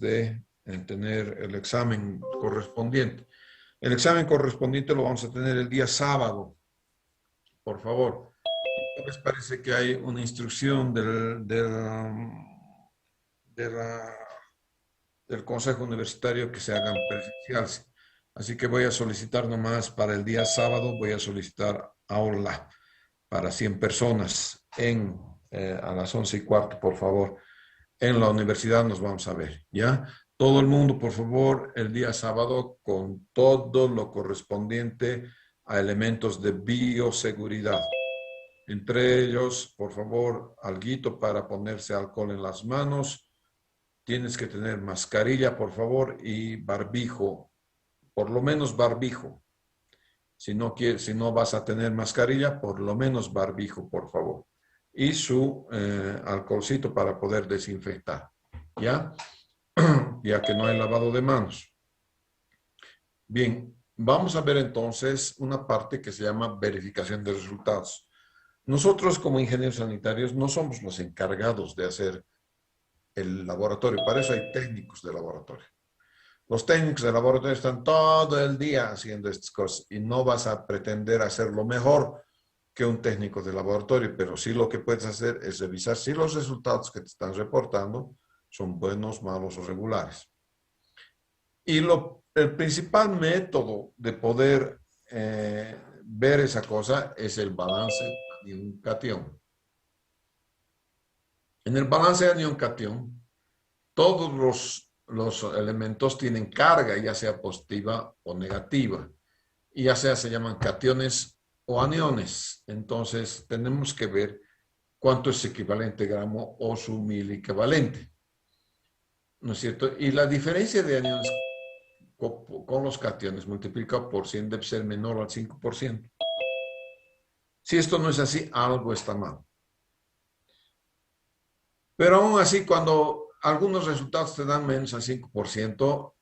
de tener el examen correspondiente. El examen correspondiente lo vamos a tener el día sábado, por favor. ¿Qué les parece que hay una instrucción del Consejo Universitario que se hagan presenciales? Así que voy a solicitar nomás para el día sábado, voy a solicitar aula para 100 personas a las 11:15, por favor. En la universidad nos vamos a ver, ¿ya? Todo el mundo, por favor, el día sábado con todo lo correspondiente a elementos de bioseguridad. Entre ellos, por favor, alguito para ponerse alcohol en las manos. Tienes que tener mascarilla, por favor, y barbijo, por lo menos barbijo. Si no vas a tener mascarilla, por lo menos barbijo, por favor. Y su alcoholcito para poder desinfectar, ¿ya? Ya que no hay lavado de manos. Bien, vamos a ver entonces una parte que se llama verificación de resultados. Nosotros como ingenieros sanitarios no somos los encargados de hacer el laboratorio, para eso hay técnicos de laboratorio. Los técnicos de laboratorio están todo el día haciendo estas cosas y no vas a pretender hacerlo mejor que un técnico de laboratorio, pero sí lo que puedes hacer es revisar si los resultados que te están reportando son buenos, malos o regulares. Y el principal método de poder ver esa cosa es el balance anión-catión. En el balance anión-catión, todos los elementos tienen carga, ya sea positiva o negativa, y ya sea se llaman cationes o aniones. Entonces, tenemos que ver cuánto es equivalente gramo o su miliequivalente, ¿no es cierto? Y la diferencia de aniones con los cationes multiplicado por 100 debe ser menor al 5%. Si esto no es así, algo está mal. Pero aún así, cuando algunos resultados te dan menos al 5%,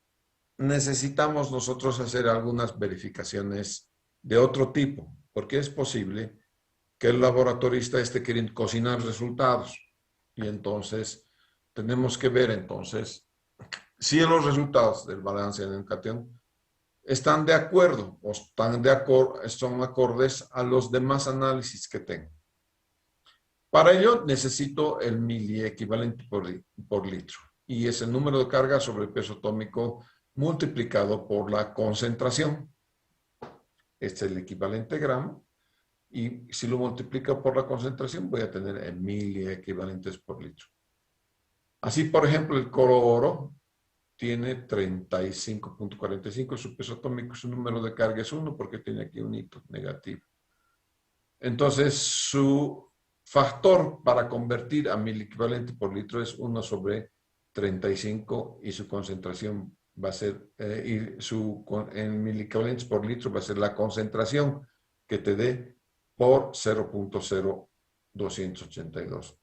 necesitamos nosotros hacer algunas verificaciones de otro tipo, porque es posible que el laboratorista esté queriendo cocinar resultados. Y entonces, tenemos que ver entonces si los resultados del balance anión-catión están de acuerdo o son acordes a los demás análisis que tengo. Para ello necesito el miliequivalente por litro y es el número de carga sobre el peso atómico multiplicado por la concentración. Este es el equivalente gramo y si lo multiplico por la concentración voy a tener el miliequivalentes por litro. Así, por ejemplo, el cloro tiene 35.45, su peso atómico, su número de carga es 1 porque tiene aquí un hito negativo. Entonces, su factor para convertir a miliequivalente por litro es 1 sobre 35 y su concentración va a ser, en miliequivalentes por litro va a ser la concentración que te dé por 0.0282.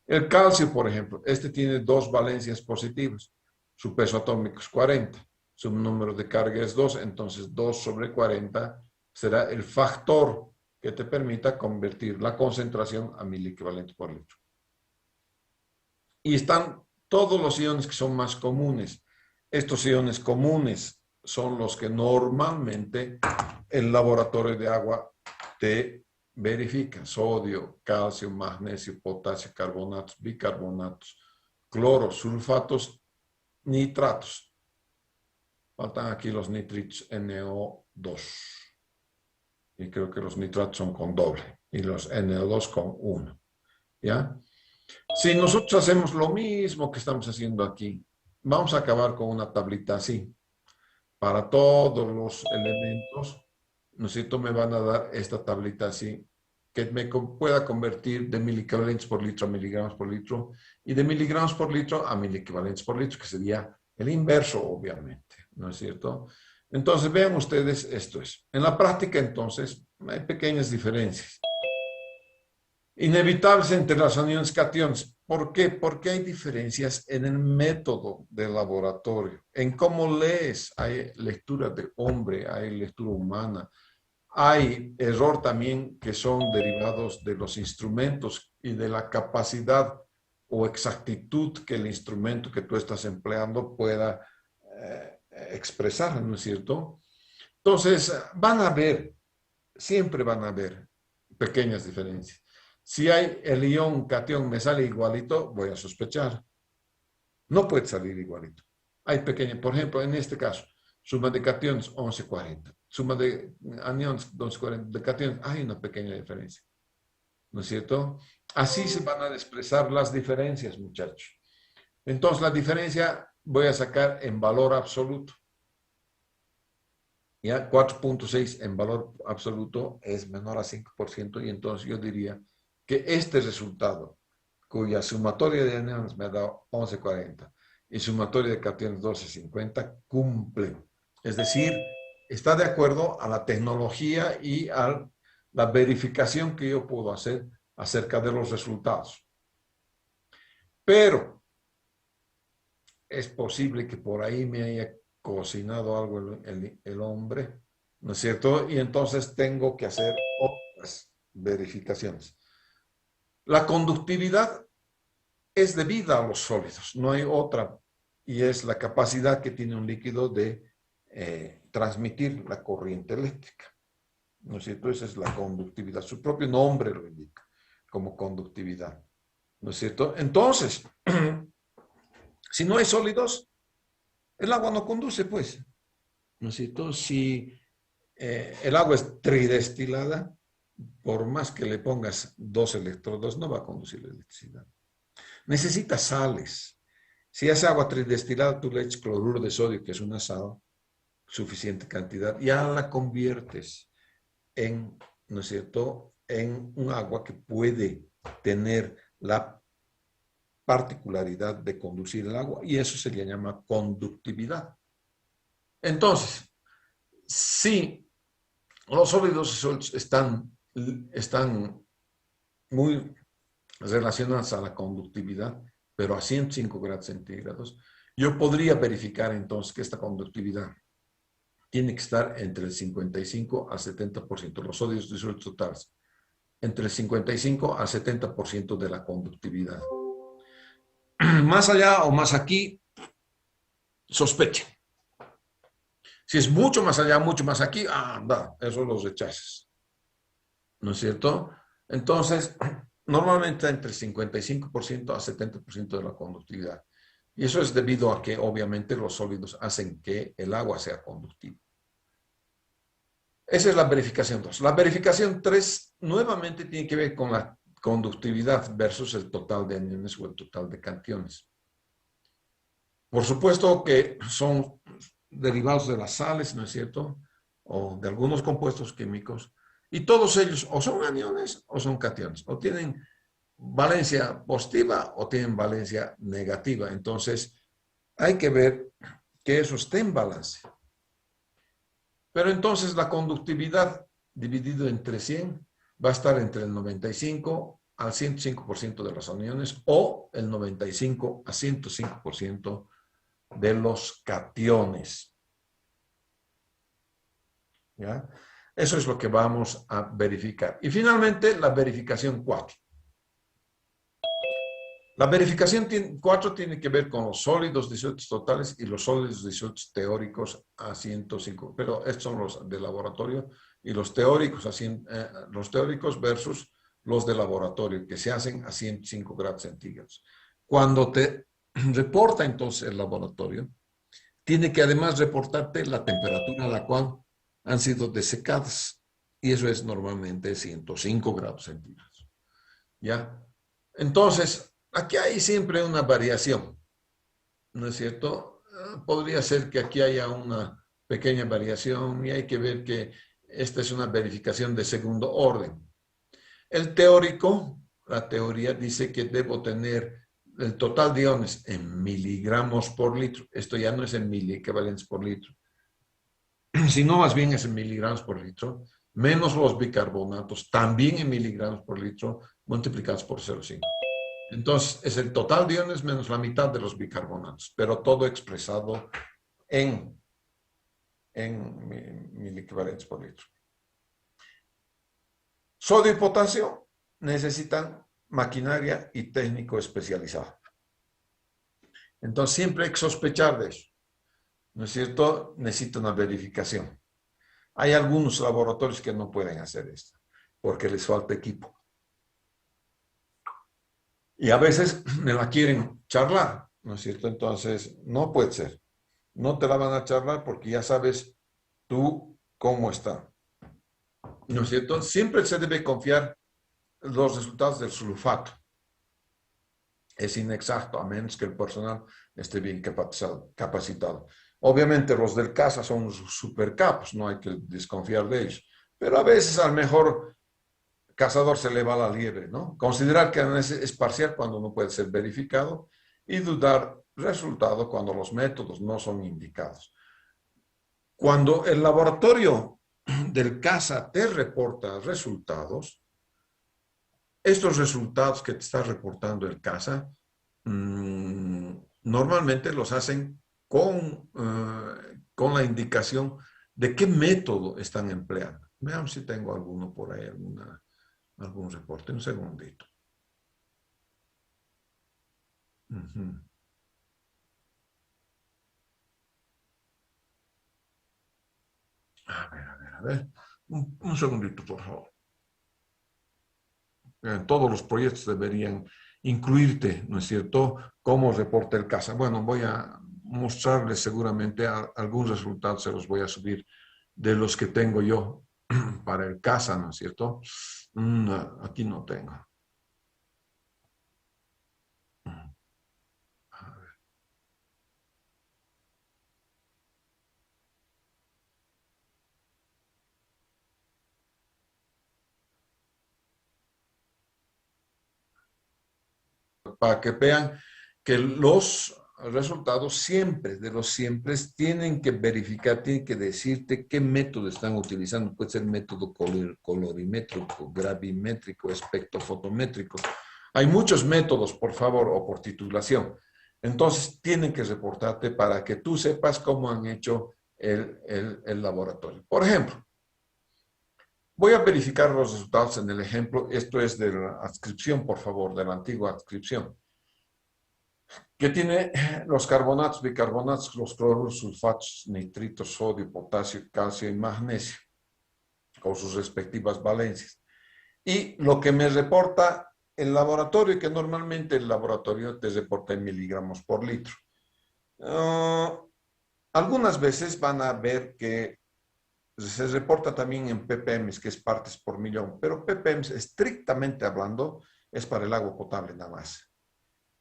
El calcio, por ejemplo, este tiene dos valencias positivas. Su peso atómico es 40, su número de carga es 2, entonces 2 sobre 40 será el factor que te permita convertir la concentración a miliequivalente por litro. Y están todos los iones que son más comunes. Estos iones comunes son los que normalmente el laboratorio de agua te verifica: sodio, calcio, magnesio, potasio, carbonatos, bicarbonatos, cloro, sulfatos, nitratos. Faltan aquí los nitritos NO2. Y creo que los nitratos son con doble y los NO2 con 1. ¿Ya? Si nosotros hacemos lo mismo que estamos haciendo aquí, vamos a acabar con una tablita así. Para todos los elementos, ¿no es cierto? Me van a dar esta tablita así, que me pueda convertir de miliequivalentes por litro a miligramos por litro y de miligramos por litro a miliequivalentes por litro, que sería el inverso, obviamente, ¿no es cierto? Entonces, vean ustedes, esto es. En la práctica, entonces, hay pequeñas diferencias. Inevitables entre las aniones cationes. ¿Por qué? Porque hay diferencias en el método del laboratorio, en cómo lees. Hay lectura de hombre, hay lectura humana. Hay error también que son derivados de los instrumentos y de la capacidad o exactitud que el instrumento que tú estás empleando pueda expresar, ¿no es cierto? Entonces, siempre van a haber pequeñas diferencias. Si hay el ion cation me sale igualito, voy a sospechar. No puede salir igualito. Hay pequeñas, por ejemplo, en este caso, suma de cationes 1140, suma de aniones 1240, de cationes hay una pequeña diferencia, ¿no es cierto? Así se van a expresar las diferencias, muchachos. Entonces, la diferencia voy a sacar en valor absoluto. Ya 4.6 en valor absoluto es menor a 5% y entonces yo diría que este resultado, cuya sumatoria de aniones me ha dado 1140 y sumatoria de cationes 1250, cumple. Es decir, está de acuerdo a la tecnología y a la verificación que yo puedo hacer acerca de los resultados. Pero es posible que por ahí me haya cocinado algo el hombre, ¿no es cierto? Y entonces tengo que hacer otras verificaciones. La conductividad es debida a los sólidos, no hay otra, y es la capacidad que tiene un líquido de transmitir la corriente eléctrica, ¿no es cierto? Esa es la conductividad, su propio nombre lo indica como conductividad, ¿no es cierto? Entonces, si no hay sólidos, el agua no conduce, pues, ¿no es cierto? Si el agua es tridestilada, por más que le pongas 2 electrodos, no va a conducir la electricidad. Necesita sales. Si hace agua tridestilada, tú le echas cloruro de sodio, que es una sal, suficiente cantidad, ya la conviertes en, ¿no es cierto?, en un agua que puede tener la particularidad de conducir el agua y eso se le llama conductividad. Entonces, si los sólidos están muy relacionados a la conductividad, pero a 105 grados centígrados, yo podría verificar entonces que esta conductividad tiene que estar entre el 55 al 70%, los sólidos disueltos totales, entre el 55 al 70% de la conductividad. Más allá o más aquí, sospechen. Si es mucho más allá, mucho más aquí, anda, eso los rechazas. ¿No es cierto? Entonces, normalmente entre 55% a 70% de la conductividad. Y eso es debido a que obviamente los sólidos hacen que el agua sea conductiva. Esa es la verificación 2. La verificación 3 nuevamente tiene que ver con la conductividad versus el total de aniones o el total de cationes. Por supuesto que son derivados de las sales, ¿no es cierto? O de algunos compuestos químicos. Y todos ellos o son aniones o son cationes. O tienen valencia positiva o tienen valencia negativa. Entonces, hay que ver que eso esté en balance. Pero entonces la conductividad dividido entre 100 va a estar entre el 95 al 105% de los aniones o el 95 a 105% de los cationes. ¿Ya? Eso es lo que vamos a verificar. Y finalmente, la verificación 4. La verificación 4 tiene que ver con los sólidos disueltos totales y los sólidos disueltos teóricos a 105. Pero estos son los de laboratorio y los teóricos versus los de laboratorio que se hacen a 105 grados centígrados. Cuando te reporta entonces el laboratorio, tiene que además reportarte la temperatura a la cual han sido desecadas. Y eso es normalmente 105 grados centígrados. ¿Ya? Entonces, aquí hay siempre una variación, ¿no es cierto? Podría ser que aquí haya una pequeña variación y hay que ver que esta es una verificación de segundo orden. El teórico, la teoría dice que debo tener el total de iones en miligramos por litro. Esto ya no es en miliequivalentes por litro, sino más bien es en miligramos por litro, menos los bicarbonatos, también en miligramos por litro, multiplicados por 0,5. Entonces, es el total de iones menos la mitad de los bicarbonatos, pero todo expresado en miliequivalentes por litro. Sodio y potasio necesitan maquinaria y técnico especializado. Entonces siempre hay que sospechar de eso, ¿no es cierto? Necesita una verificación. Hay algunos laboratorios que no pueden hacer esto porque les falta equipo. Y a veces me la quieren charlar, ¿no es cierto? Entonces, no puede ser. No te la van a charlar porque ya sabes tú cómo está, ¿no es cierto? Siempre se debe confiar en los resultados del sulfato. Es inexacto, a menos que el personal esté bien capacitado. Obviamente los del CASA son super capos, no hay que desconfiar de ellos. Pero a veces al mejor cazador se le va la liebre, ¿no? Considerar que es parcial cuando no puede ser verificado y dudar resultado cuando los métodos no son indicados. Cuando el laboratorio del CASA te reporta resultados, estos resultados que te está reportando el CASA normalmente los hacen con la indicación de qué método están empleando. Veamos si tengo alguno por ahí, algún reporte. Un segundito. A ver. Un segundito, por favor. Todos los proyectos deberían incluirte, ¿no es cierto?, cómo reporta el CASA. Bueno, voy a mostrarles seguramente algunos resultados, se los voy a subir de los que tengo yo para el CASA, ¿no es cierto? Aquí no tengo. Para que vean que los resultados siempre, de los siempre, tienen que verificar, tienen que decirte qué método están utilizando. Puede ser método colorimétrico, gravimétrico, espectrofotométrico. Hay muchos métodos, por favor, o por titulación. Entonces, tienen que reportarte para que tú sepas cómo han hecho el laboratorio. Por ejemplo, voy a verificar los resultados en el ejemplo. Esto es de la adscripción, por favor, de la antigua adscripción, que tiene los carbonatos, bicarbonatos, los cloruros, sulfatos, nitritos, sodio, potasio, calcio y magnesio, con sus respectivas valencias. Y lo que me reporta el laboratorio, que normalmente el laboratorio te reporta en miligramos por litro. Algunas veces van a ver que se reporta también en ppm, que es partes por millón, pero ppm, estrictamente hablando, es para el agua potable nada más,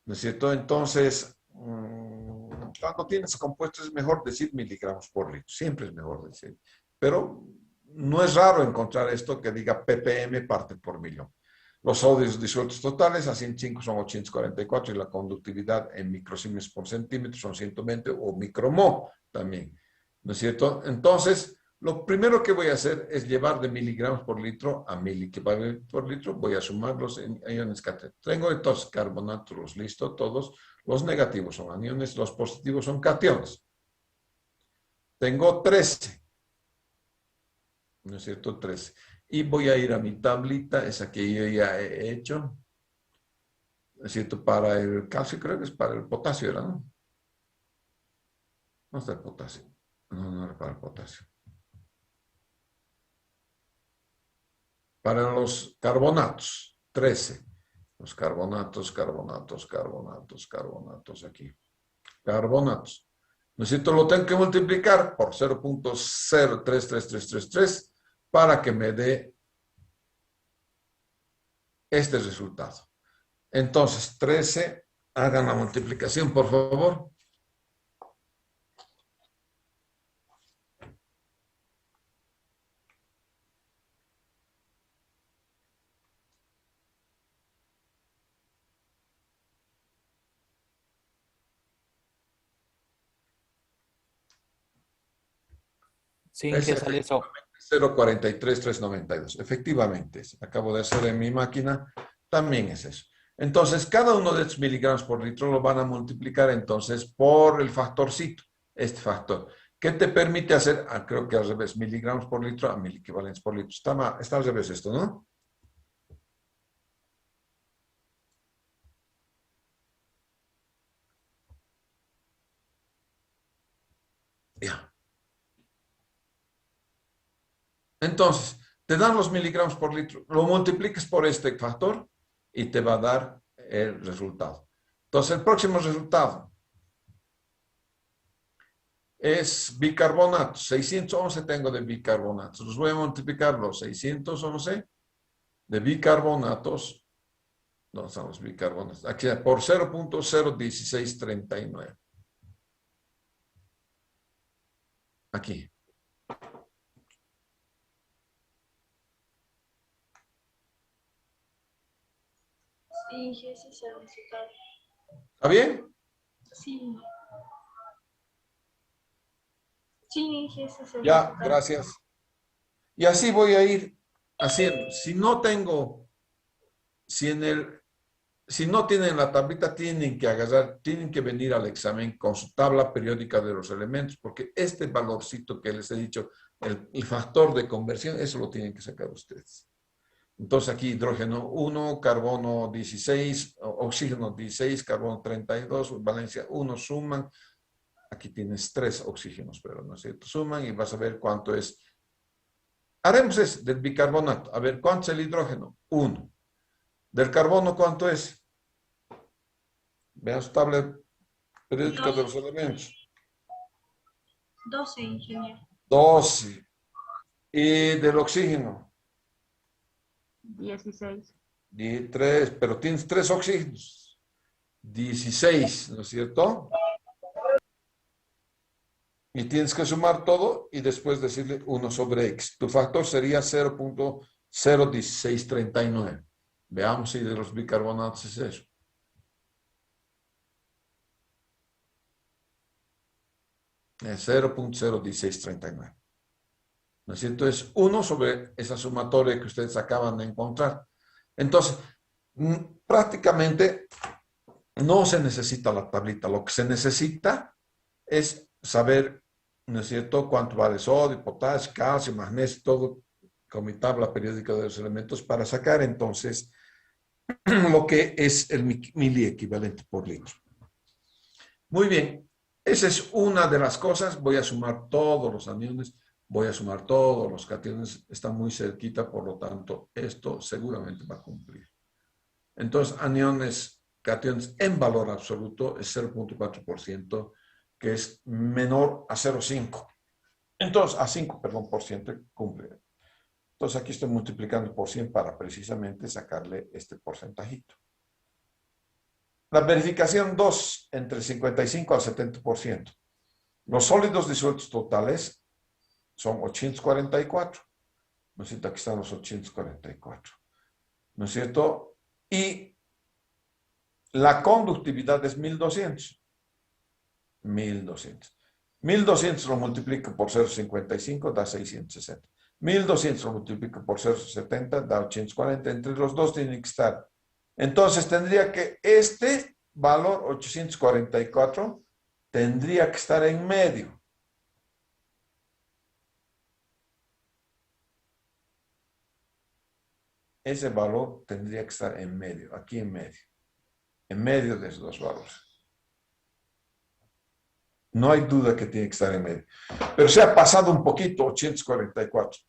¿no es cierto? Entonces, cuando tienes compuestos es mejor decir miligramos por litro, siempre es mejor decir, pero no es raro encontrar esto que diga ppm parte por millón. Los sodios disueltos totales a 105 son 844 y la conductividad en microsiemens por centímetro son 120 o micromol también, ¿no es cierto? Entonces, lo primero que voy a hacer es llevar de miligramos por litro a miliequivalentes por litro. Voy a sumar los iones cationes. Tengo entonces carbonatos, los listo todos. Los negativos son aniones, los positivos son cationes. Tengo 13. ¿No es cierto? 13. Y voy a ir a mi tablita, esa que yo ya he hecho. ¿No es cierto? Para el calcio, creo que es para el potasio, ¿era, no? No está el potasio. No era para el potasio. Para los carbonatos, 13. Los carbonatos, aquí. Carbonatos. ¿No es cierto? Lo tengo que multiplicar por 0.033333 para que me dé este resultado. Entonces, 13, hagan la multiplicación, por favor. Sí, ¿qué sale eso? 0.43392. Efectivamente, acabo de hacer en mi máquina, también es eso. Entonces, cada uno de estos miligramos por litro lo van a multiplicar entonces por el factorcito, este factor. ¿Qué te permite hacer? Creo que al revés, miligramos por litro a miliequivalentes por litro. Está al revés esto, ¿no? Ya. Entonces, te dan los miligramos por litro, lo multiplicas por este factor y te va a dar el resultado. Entonces, el próximo resultado es bicarbonato. 611 tengo de bicarbonatos. Los voy a multiplicar los 611 de bicarbonatos. ¿Dónde están los bicarbonatos? Aquí por 0.01639. Aquí. Sí, ese es el resultado. ¿Está bien? Sí. Sí, ese es el Ya, resultado. gracias. Y así voy a ir haciendo. Si no tengo, si no tienen la tablita, tienen que agarrar, tienen que venir al examen con su tabla periódica de los elementos, porque este valorcito que les he dicho, el factor de conversión, eso lo tienen que sacar ustedes. Entonces aquí hidrógeno 1, carbono 16, oxígeno 16, carbono 32, valencia 1, suman. Aquí tienes 3 oxígenos, pero no es cierto. Suman y vas a ver cuánto es. Haremos eso del bicarbonato. A ver, ¿cuánto es el hidrógeno? 1. Del carbono, ¿cuánto es? Vean su tabla periódica de los elementos. 12, ingeniero. 12. Y del oxígeno. 16. 3, pero tienes 3 oxígenos. 16, ¿no es cierto? Y tienes que sumar todo y después decirle 1 sobre X. Tu factor sería 0.01639. Veamos si de los bicarbonatos es eso. Es 0.01639. ¿No es cierto? Es 1 sobre esa sumatoria que ustedes acaban de encontrar. Entonces, prácticamente no se necesita la tablita. Lo que se necesita es saber, ¿no es cierto?, cuánto vale sodio, potasio, calcio, magnesio, todo con mi tabla periódica de los elementos para sacar entonces lo que es el mili equivalente por litro. Muy bien, esa es una de las cosas. Voy a sumar todos los aniones, voy a sumar todos los cationes, está muy cerquita, por lo tanto, esto seguramente va a cumplir. Entonces, aniones, cationes en valor absoluto es 0.4%, que es menor a 0.5. Entonces, a 5, perdón, por ciento cumple. Entonces, aquí estoy multiplicando por 100 para precisamente sacarle este porcentajito. La verificación 2, entre 55 al 70%. Los sólidos disueltos totales son 844. ¿No es cierto? Aquí están los 844. ¿No es cierto? Y la conductividad es 1200. 1200. 1200 lo multiplico por 0,55, da 660. 1200 lo multiplico por 0,70, da 840. Entre los dos tienen que estar. Entonces tendría que este valor, 844, tendría que estar en medio. Ese valor tendría que estar en medio, aquí en medio. En medio de esos dos valores. No hay duda que tiene que estar en medio. Pero se ha pasado un poquito, 844.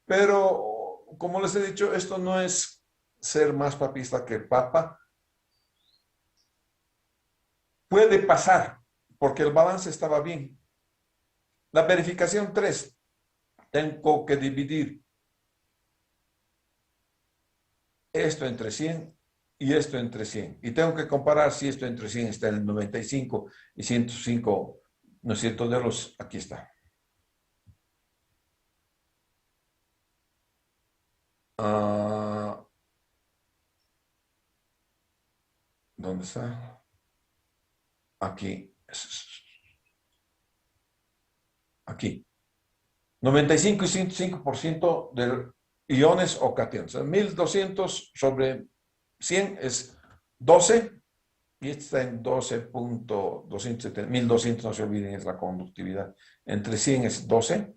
Pero, como les he dicho, esto no es ser más papista que el Papa. Puede pasar, porque el balance estaba bien. La verificación 3, tengo que dividir esto entre 100 y esto entre 100. Y tengo que comparar si esto entre 100 está en el 95 y 105, ¿no es cierto? De los, aquí está. ¿Dónde está? Aquí. Aquí. 95 y 105% de iones o cationes. 1200 sobre 100 es 12 y este está en 12.270. 1200, no se olviden, es la conductividad. Entre 100 es 12,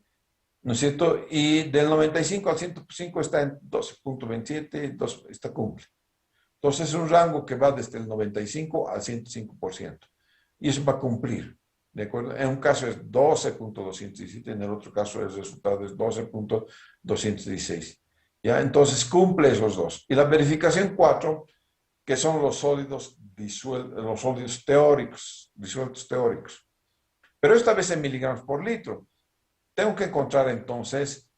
¿no es cierto? Y del 95 al 105 está en 12.27, está cumple. Entonces es un rango que va desde el 95 al 105%. Y eso va a cumplir. ¿De acuerdo? En un caso es 12.217, en el otro caso el resultado es 12.216. ¿Ya? Entonces cumple esos dos. Y la verificación 4, que son los sólidos los sólidos teóricos, disueltos teóricos. Pero esta vez en miligramos por litro. Tengo que encontrar entonces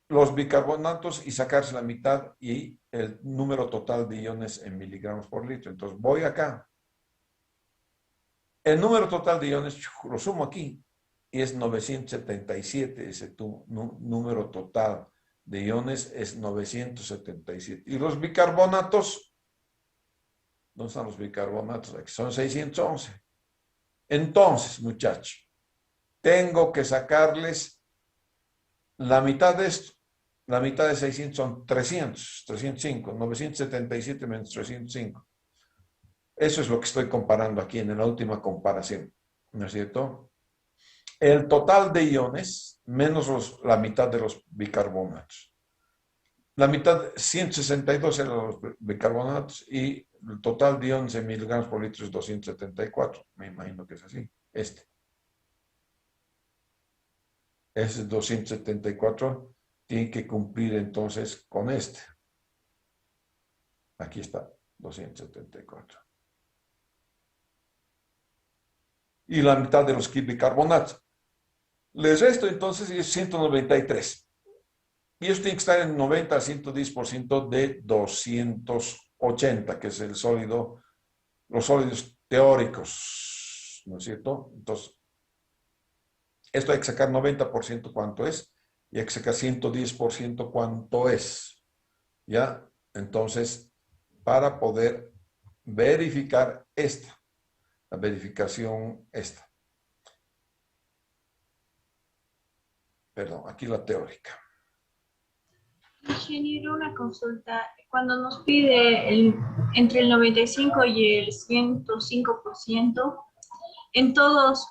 los bicarbonatos y sacarse la mitad y el número total de iones en miligramos por litro. Entonces voy acá. El número total de iones lo sumo aquí y es 977. Ese número total de iones es 977. Y los bicarbonatos, ¿dónde están los bicarbonatos? Aquí son 611. Entonces, muchachos, tengo que sacarles la mitad de esto. La mitad de 600 son 305. 977 menos 305. Eso es lo que estoy comparando aquí en la última comparación, ¿no es cierto? El total de iones menos la mitad de los bicarbonatos. La mitad, 162 eran los bicarbonatos y el total de iones en miligramos por litro es 274. Me imagino que es así. Ese es 274. Tiene que cumplir entonces con este. Aquí está, 274. Y la mitad de los bicarbonatos. Les resto entonces y es 193. Y esto tiene que estar en 90 a 110% de 280, que es el sólido, los sólidos teóricos, ¿no es cierto? Entonces, esto hay que sacar 90% cuánto es, y hay que sacar 110% cuánto es, ¿ya? Entonces, para poder verificar esta, la verificación esta. Perdón, aquí la teórica. Ingeniero, una consulta. Cuando nos pide entre el 95 y el 105%, en todos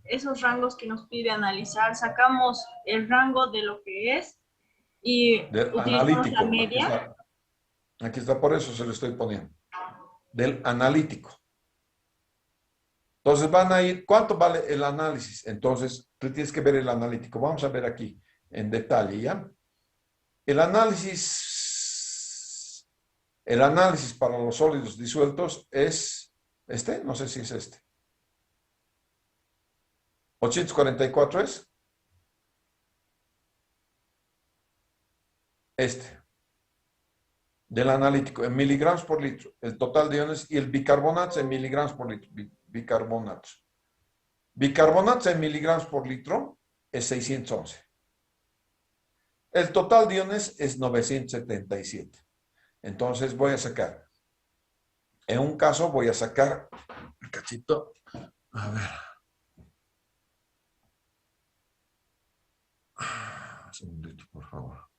esos rangos que nos pide analizar, sacamos el rango de lo que es y Del utilizamos la analítico, media. aquí está, por eso se lo estoy poniendo. Del analítico. Entonces van a ir, ¿cuánto vale el análisis? Entonces, tú tienes que ver el analítico. Vamos a ver aquí en detalle, ¿ya? El análisis para los sólidos disueltos es este, no sé si es este. 844 es este. Del analítico, en miligramos por litro. El total de iones y el bicarbonato en miligramos por litro. Bicarbonatos. Bicarbonatos en miligramos por litro es 611. El total de iones es 977. Entonces voy a sacar. En un caso voy a sacar el cachito. A ver. Un segundito, por favor.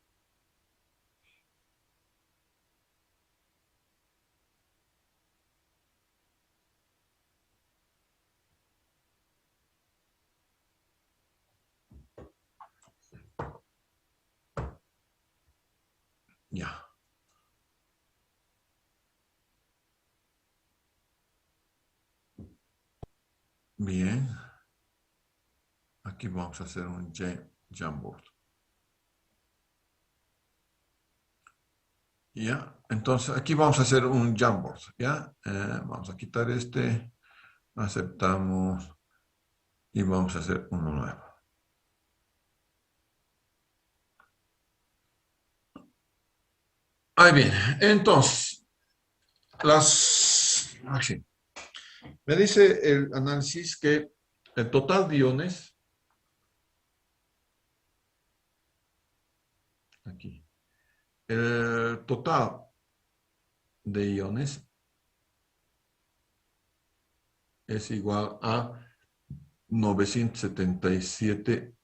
Ya. Bien. Aquí vamos a hacer un Jamboard. Ya. Entonces, aquí vamos a hacer un Jamboard. Ya. Vamos a quitar este. Aceptamos. Y vamos a hacer uno nuevo. Ahí bien. Entonces, sí. Me dice el análisis que el total de iones, aquí, el total de iones es igual a 977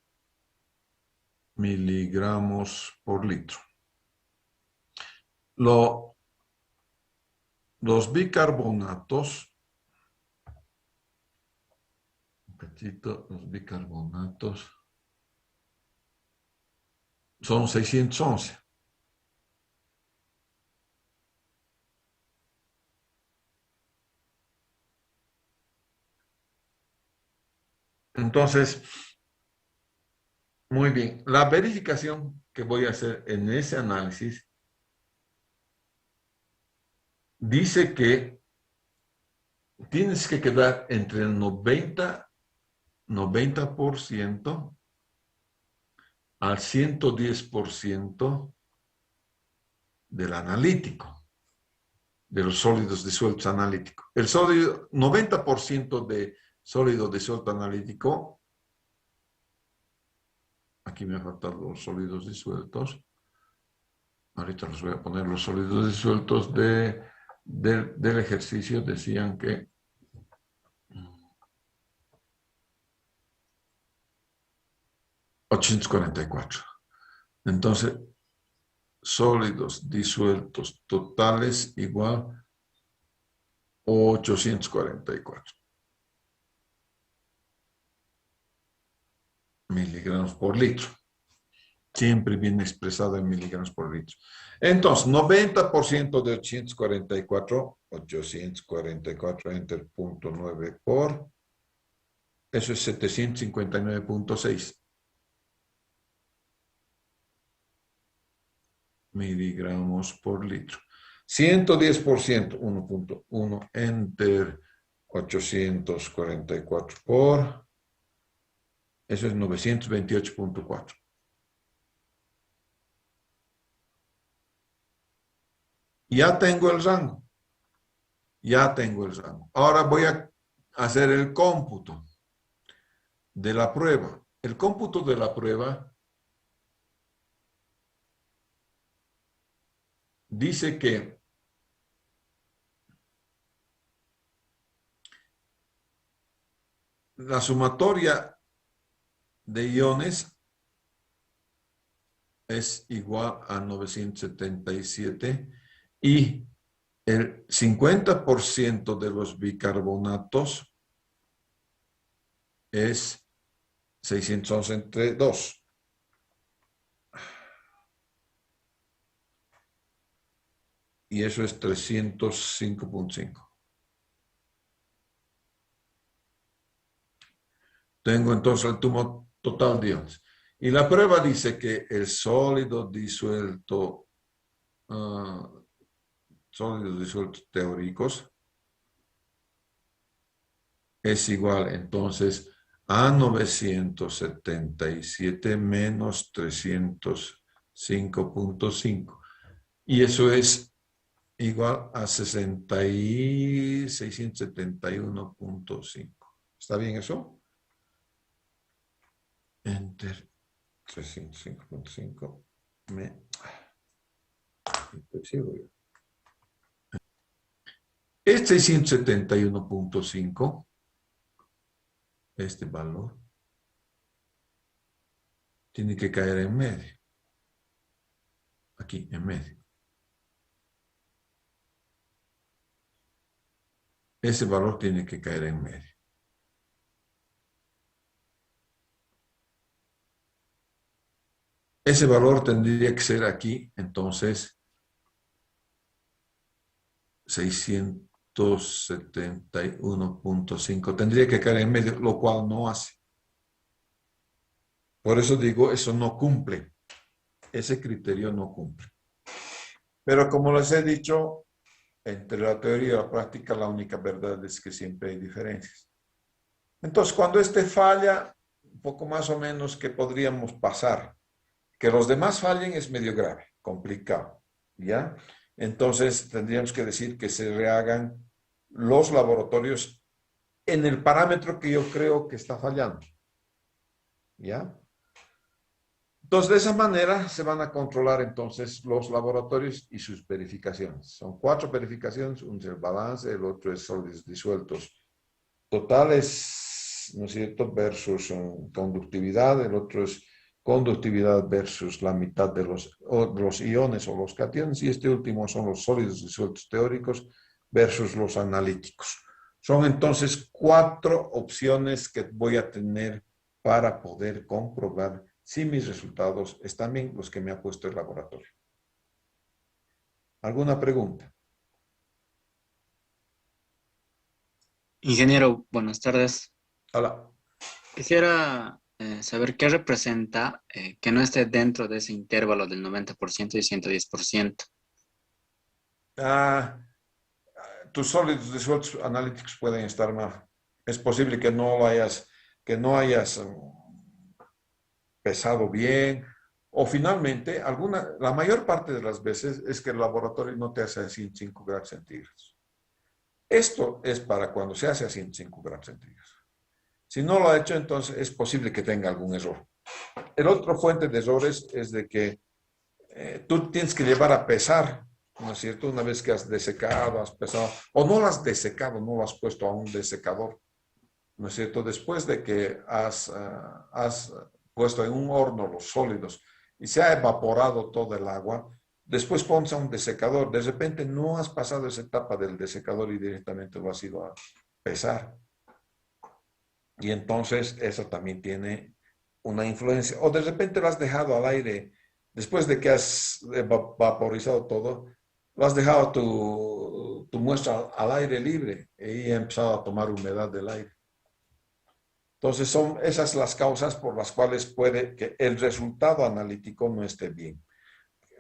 miligramos por litro. Los bicarbonatos, los bicarbonatos son 611. Entonces, muy bien. La verificación que voy a hacer en ese análisis dice que tienes que quedar entre el 90% al 110% del analítico, de los sólidos disueltos analíticos. El sólido, 90% de sólido disuelto analítico, aquí me faltan los sólidos disueltos, ahorita los voy a poner, los sólidos disueltos del ejercicio decían que 844. Entonces, sólidos disueltos totales igual 844 miligramos por litro. Siempre viene expresado en miligramos por litro. Entonces, 90% de 844 entre 0.9 por, eso es 759.6 miligramos por litro. 110%, 1.1 entre 844 por, eso es 928.4. Ya tengo el rango. Ya tengo el rango. Ahora voy a hacer el cómputo de la prueba. El cómputo de la prueba dice que la sumatoria de iones es igual a 977 y el 50% de los bicarbonatos es 611 entre 2. Y eso es 305.5. Tengo entonces el total de iones. Y la prueba dice que el sólido disuelto, sólidos disueltos teóricos, es igual entonces a 977 menos 305.5. Y eso es igual a 671.5. ¿Está bien eso? Enter 305.5. Es 671.5. Este valor tiene que caer en medio. Aquí, en medio. Ese valor tiene que caer en medio. Ese valor tendría que ser aquí, entonces, 671.5. Tendría que caer en medio, lo cual no hace. Por eso digo, eso no cumple. Ese criterio no cumple. Pero como les he dicho, entre la teoría y la práctica, la única verdad es que siempre hay diferencias. Entonces, cuando este falla, un poco más o menos que podríamos pasar. Que los demás fallen es medio grave, complicado, ¿ya? Entonces, tendríamos que decir que se rehagan los laboratorios en el parámetro que yo creo que está fallando, ¿ya? Entonces, de esa manera se van a controlar entonces los laboratorios y sus verificaciones. Son 4 verificaciones, uno es el balance, el otro es sólidos disueltos totales, ¿no es cierto?, versus conductividad, el otro es conductividad versus la mitad de los iones o los cationes, y este último son los sólidos disueltos teóricos versus los analíticos. Son entonces 4 opciones que voy a tener para poder comprobar si mis resultados están bien, los que me ha puesto el laboratorio. ¿Alguna pregunta? Ingeniero, buenas tardes. Hola. Quisiera saber qué representa que no esté dentro de ese intervalo del 90% y 110%. Ah, tus sólidos disueltos analíticos pueden estar mal. Es posible que no hayas pesado bien, o finalmente, la mayor parte de las veces es que el laboratorio no te hace a 105 grados centígrados. Esto es para cuando se hace a 105 grados centígrados. Si no lo ha hecho, entonces es posible que tenga algún error. El otro fuente de errores es de que tú tienes que llevar a pesar, ¿no es cierto? Una vez que has desecado, has pesado, o no lo has desecado, no lo has puesto a un desecador, ¿no es cierto? Después de que has puesto en un horno los sólidos y se ha evaporado todo el agua, después pones a un desecador. De repente no has pasado esa etapa del desecador y directamente lo has ido a pesar. Y entonces eso también tiene una influencia. O de repente lo has dejado al aire, después de que has vaporizado todo, lo has dejado tu muestra al aire libre y ha empezado a tomar humedad del aire. Entonces son esas las causas por las cuales puede que el resultado analítico no esté bien.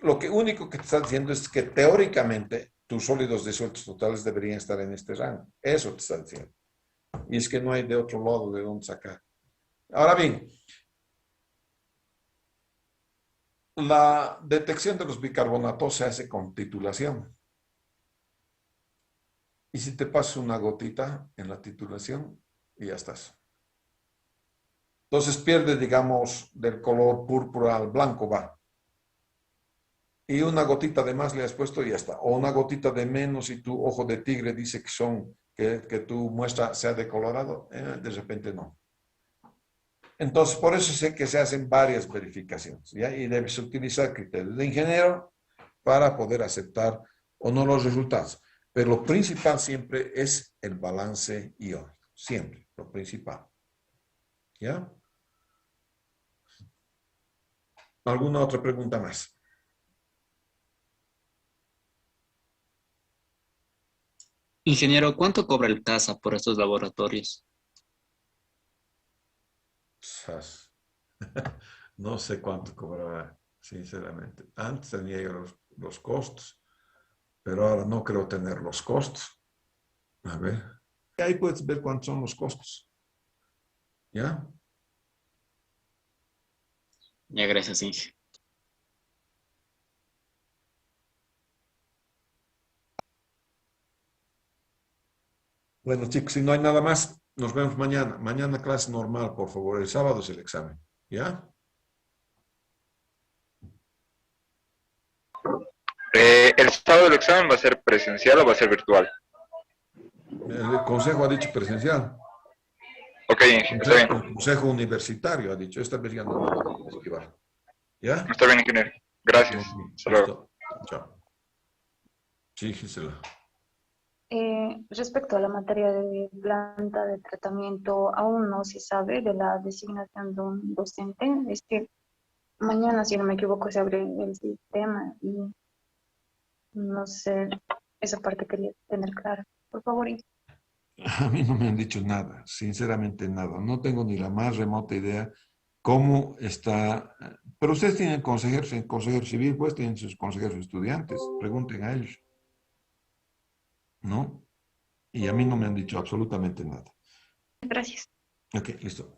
Lo único que te está diciendo es que teóricamente tus sólidos disueltos totales deberían estar en este rango. Eso te está diciendo. Y es que no hay de otro lado de dónde sacar. Ahora bien, la detección de los bicarbonatos se hace con titulación. Y si te pasas una gotita en la titulación, y ya estás. Entonces pierde, digamos, del color púrpura al blanco, va. Y una gotita de más le has puesto y ya está. O una gotita de menos y tu ojo de tigre dice que tu muestra sea de colorado, de repente no. Entonces, por eso sé que se hacen varias verificaciones, ¿ya? Y debes utilizar criterios de ingeniero para poder aceptar o no los resultados. Pero lo principal siempre es el balance iónico. Siempre, lo principal. ¿Ya? ¿Alguna otra pregunta más? Ingeniero, ¿cuánto cobra el CASA por estos laboratorios? No sé cuánto cobraba, sinceramente. Antes tenía yo los costos, pero ahora no creo tener los costos. A ver. Ahí puedes ver cuántos son los costos. ¿Ya? Ya, gracias, Inge. Bueno, chicos, si no hay nada más, nos vemos mañana. Mañana clase normal, por favor. El sábado es el examen. ¿Ya? ¿El sábado del examen va a ser presencial o va a ser virtual? El consejo ha dicho presencial. Ok, está bien. El consejo universitario ha dicho. Esta vez ya no lo voy a esquivar. ¿Ya? Está bien, ingeniero. Gracias. Hasta luego. Listo. Chao. Sí, Gisela. Respecto a la materia de planta de tratamiento, aún no se sabe de la designación de un docente. Es que mañana, si no me equivoco, se abre el sistema y no sé, esa parte quería tener clara. Por favor. A mí no me han dicho nada, sinceramente nada. No tengo ni la más remota idea cómo está. Pero ustedes tienen consejeros en consejero civil, pues tienen sus consejeros estudiantes. Pregunten a ellos. ¿No? Y a mí no me han dicho absolutamente nada. Gracias. Ok, listo.